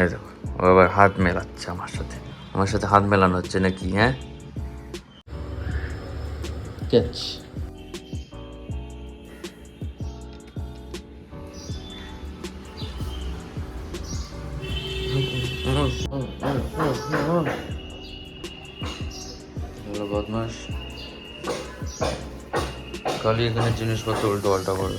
এই দেখো ও আবার হাত মেলাচ্ছে আমার সাথে হাত মেলানো হচ্ছে নাকি? হ্যাঁ, ক্যাচ। হলো বদমাস, খালি এখানে জিনিসপত্র উল্টো পাল্টা করো।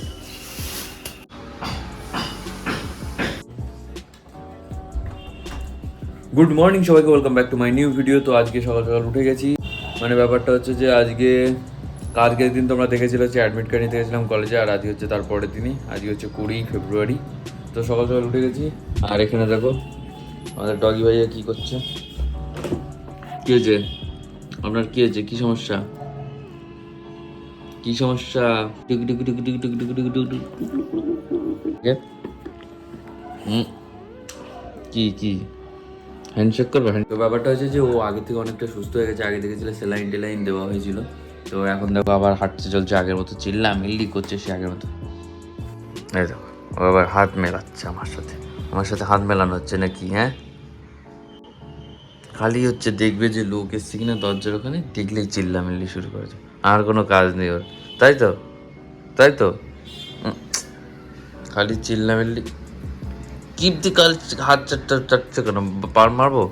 গুড মর্নিং সবাইকে, welcome back to my new video. তো আজকে সকাল সকাল উঠে গেছি। মানে ব্যাপারটা হচ্ছে যে কালকের দিন তোমরা দেখেছিল হচ্ছে অ্যাডমিট কার্ড নিতে গেছিলাম কলেজে, আর আজকে হচ্ছে তারপরের দিনই, আজকে হচ্ছে 20 ফেব্রুয়ারি। তো সকাল সকাল উঠে গেছি। আর এখানে দেখো আমাদের ডগি ভাইয়া কী করছে। কী হয়েছে আপনার? কী হয়েছে? কী সমস্যা? কী সমস্যা? টুকি টুকি টুকি টুকি টুকি টুকি টুকি টুকি হুম, কি হ্যান্ডশেক করবে? তো ব্যাপারটা হচ্ছে যে ও আগে থেকে অনেকটা সুস্থ হয়ে গেছে। আগে দেখেছিল সেলাইন টেলাইন দেওয়া হয়েছিল। তো এখন দেখো আবার হাঁটতে চলছে আগের মতো, চিল্লামিল্লি করছে সে আগের মতো। এই দেখো ও আবার হাত মেলাচ্ছে আমার সাথে হাত মেলানো হচ্ছে নাকি? হ্যাঁ, খালি হচ্ছে দেখবে যে লোক এসছে কিনা দরজার ওখানে, দেখলেই চিল্লামিল্লি শুরু করেছে। আর কোনো কাজ নেই ওর, তাই তো? তাই তো খালি চিল্লামিল্লি। কিপ্তি কাল হাত চাটছে কেন? পার মারবো?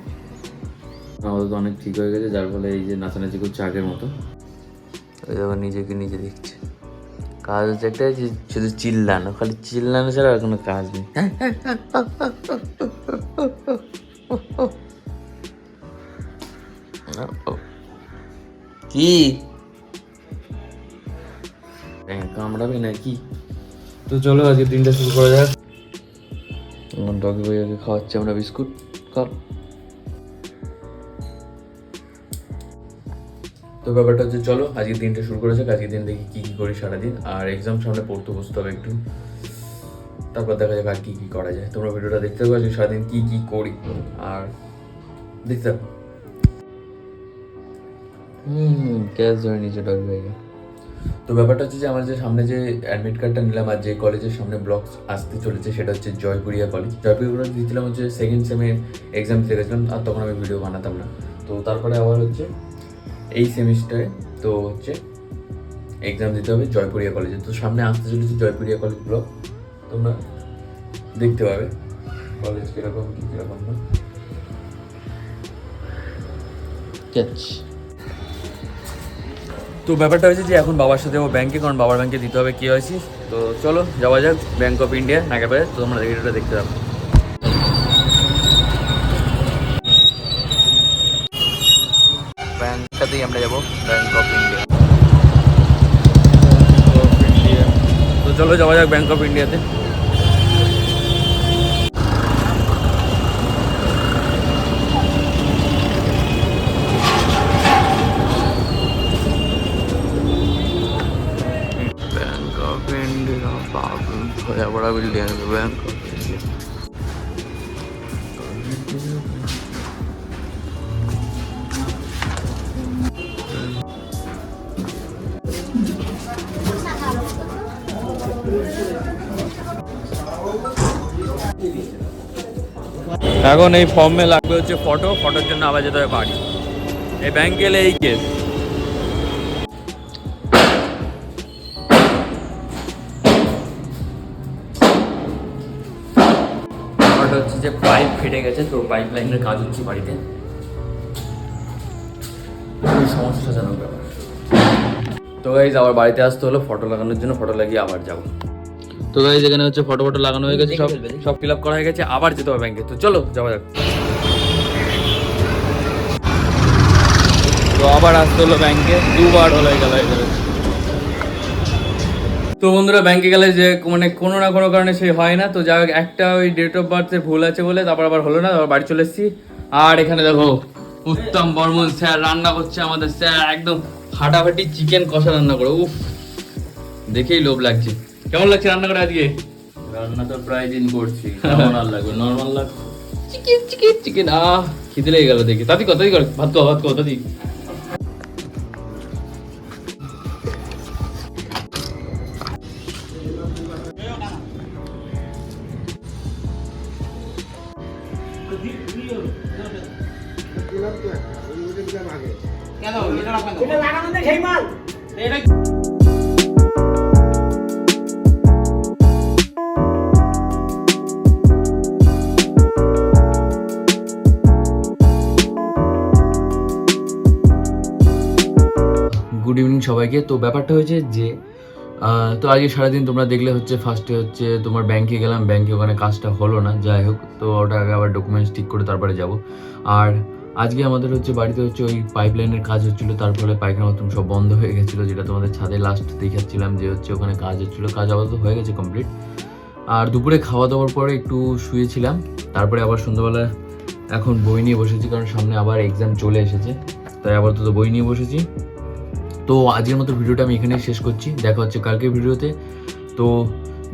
আমাদের তো অনেক ঠিক হয়ে গেছে, যার ফলে এই যে নাচানাচি করছে আগের মতো। ওই দেখো নিজেকে নিজে দেখছে। কাজ হচ্ছে একটা, যে শুধু চিল্লানো, খালি চিল্লানো ছাড়া আর কোনো কাজ নেই। কি কামড়াবে নাকি? তো চলো আজকে দিনটা শুরু করা যাক। ডগি ভাইয়াকে খাওয়াচ্ছি আমরা বিস্কুট। খাও। তো ব্যাপারটা হচ্ছে চলো আজকের দিনটা শুরু করেছে। আজকের দিন দেখি কী কী করি সারাদিন। আর এক্সাম সামনে পড়তে বসতে হবে একটু, তারপর দেখা যাক আর কী কী করা যায়। তোমরা ভিডিওটা দেখতে থাকো আজকে সারাদিন কী কী করি, আর দেখতে থাকো। গ্যাস ধরে নিচে ডগি ভাইয়া। তো ব্যাপারটা হচ্ছে যে আমার যে সামনে যে অ্যাডমিট কার্ডটা নিলাম আর যে কলেজের সামনে ব্লক আসতে চলেছে সেটা হচ্ছে জয়পুরিয়া কলেজ। জয়পুরিয়া দিয়েছিলাম হচ্ছে সেকেন্ড সেমে এক্সাম দিতে গেছিলাম, আর তখন আমি ভিডিও বানাতাম না। তো তারপরে আবার হচ্ছে এই সেমিস্টারে তো হচ্ছে এক্সাম দিতে হবে জয়পুরিয়া কলেজে। তো সামনে আসতে চলেছে জয়পুরিয়া কলেজ ব্লক, তোমরা দেখতে পাবে কলেজ কীরকম কী কীরকম না। ক্যাচ। তো ব্যাপারটা হয়েছে যে এখন বাবার সাথে ও ব্যাংকে, কারণ বাবার ব্যাংকে দিতে হবে কেওয়াইসি। তো চলো যাওয়া যাক ব্যাংক অফ ইন্ডিয়া নাগাবাজার। তো তোমরা ভিডিওটা দেখতে পাবো। ব্যাংকটাতেই আমরা যাবো, ব্যাংক অফ ইন্ডিয়া। তো চলো যাওয়া যাক ব্যাংক অফ ইন্ডিয়াতে। ব্যাংক অফ ইন্ডিয়া, ভয়া বড়া বিল্ডিং আছে ব্যাংক অফ ইন্ডিয়া। এখন এই ফর্মে লাগবে হচ্ছে ফটোর জন্য আবার যেতে হবে বাড়ি। এই ব্যাংকে এলে এই কেস। ব্যাপারটা হচ্ছে যে পাইপ ফেটে গেছে, তো পাইপ লাইনের কাজ হচ্ছে বাড়িতে। খুবই সমস্যাজনক ব্যাপার। তো গাইজ আবার বাড়িতে আসতে হলো ফটো লাগানোর জন্য, ফটো লাগিয়ে আবার যাবো। তো গাইজ এখানে হচ্ছে ফটো লাগানো হয়ে গেছে, সব ফিল আপ করা হয়ে গেছে, আবার যেতে হবে ব্যাংকে। তো চলো যাওয়া যাক। তো আবার আসতে হলো ব্যাংকে, দুবার হলো গেল। তো বন্ধুরা ব্যাংকে গেলে যে মানে কোনো না কোনো কারণে সে হয় না। তো যাই হোক একটা ওই ডেট অফ বার্থের ভুল আছে বলে তারপর আবার হলো না, আবার বাড়ি চলে এসেছি। আর এখানে দেখো উত্তম বর্মন স্যার রান্না করছে আমাদের। স্যার একদম ফাটাফাটি চিকেন কষা রান্না করে, উফ দেখেই লোভ লাগছে। কেমন লাগছে রান্না করে আজকে? রান্না তো প্রায় দিন করছি, কেমন আর লাগবে? নর্মাল লাগবে। চিকেন চিকেন চিকেন, খিদে লেগে গেল দেখি। তাতি কত করে ভাত কো তাতি। কেন এটা লাগানো দেখে মাল এটা গুড ইভিনিং সবাইকে। তো ব্যাপারটা হয়েছে যে তো আজকে সারাদিন তোমরা দেখলে হচ্ছে ফার্স্টে হচ্ছে তোমার ব্যাংকে গেলাম, ব্যাংকে ওখানে কাজটা হলো না, যাই হোক। তো ওটা আগে আবার ডকুমেন্টস ঠিক করে তারপরে যাব। আর আজকে আমাদের হচ্ছে বাড়িতে হচ্ছে ওই পাইপ লাইনের কাজ হচ্ছিলো, তার ফলে পায়খানা বাথরুম সব বন্ধ হয়ে গেছিলো, যেটা তোমাদের ছাদে লাস্ট দেখাচ্ছিলাম যে হচ্ছে ওখানে কাজ হচ্ছিলো। কাজ আপাতত হয়ে গেছে কমপ্লিট। আর দুপুরে খাওয়া দাওয়ার পরে একটু শুয়েছিলাম, তারপরে আবার সন্ধ্যাবেলা এখন বই নিয়ে বসেছি, কারণ সামনে আবার এক্সাম চলে এসেছে, তাই আপাতত বই নিয়ে বসেছি। তো আজকের মতো ভিডিওটা আমি এখানেই শেষ করছি, দেখা হচ্ছে কালকের ভিডিওতে। তো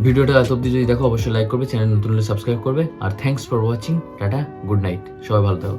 ভিডিওটা এত অবধি যদি দেখো অবশ্যই লাইক করবে, চ্যানেল নতুন হলে সাবস্ক্রাইব করবে। আর thanks for watching, ta-ta, good night, সবাই ভালো থাকো।